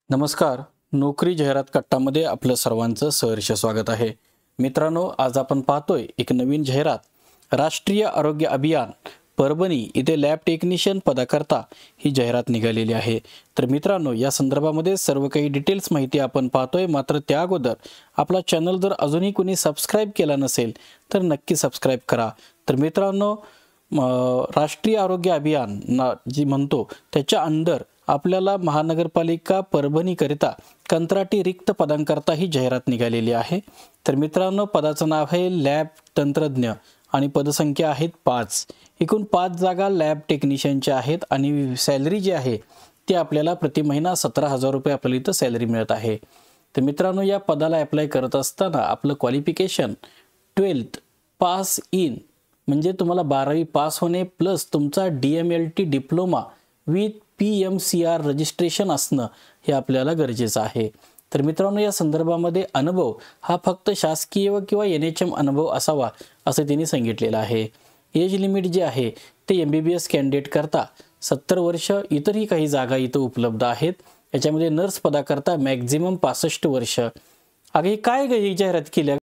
नमस्कार. नोकरी जाहिरात कट्टामध्ये आपलं सर्वांचं सहर्ष स्वागत आहे. मित्रांनो, आज आपण पाहतोय एक नवीन जाहिरात. राष्ट्रीय आरोग्य अभियान परभणी इथे लॅब टेक्निशियन पदाकरता ही जाहिरात निघालेली आहे. तर मित्रांनो, या संदर्भामध्ये सर्व काही डिटेल्स माहिती आपण पाहतोय. मात्र त्या अगोदर आपला चॅनल जर अजूनही कोणी सबस्क्राईब केला नसेल तर नक्की सबस्क्राईब करा. तर मित्रांनो, राष्ट्रीय आरोग्य अभियान जी म्हणतो त्याच्या अंडर आपल्याला महानगरपालिका परभणीकरिता कंत्राटी रिक्त पदांकरता ही जाहिरात निघालेली आहे. तर मित्रांनो, पदाचं नाव आहे लॅब तंत्रज्ञ आणि पदसंख्या आहेत 5. एकूण 5 जागा लॅब टेक्निशियनच्या आहेत आणि सॅलरी जी आहे ती आपल्याला प्रति महिना 17,000 रुपये आपल्याला इथं सॅलरी मिळत आहे. तर मित्रांनो, या पदाला अप्लाय करत असताना आपलं क्वालिफिकेशन 12th पास इन म्हणजे तुम्हाला 12वी पास होणे प्लस तुमचा DMLT diploma with PMCR registration असणं हे आपल्याला गरजेचं आहे. तर मित्रांनो, या संदर्भामध्ये अनुभव हा फक्त शासकीय किंवा NHM अनुभव असावा असं त्यांनी सांगितलेलं आहे. एज लिमिट जे आहे ते MBBS कॅन्डिडेट करता 70 वर्ष. इतरही काही जागा इथं उपलब्ध आहेत. याच्यामध्ये नर्स पदाकरता मॅक्झिमम 65 वर्ष. अगे काय ही जाहिरात केली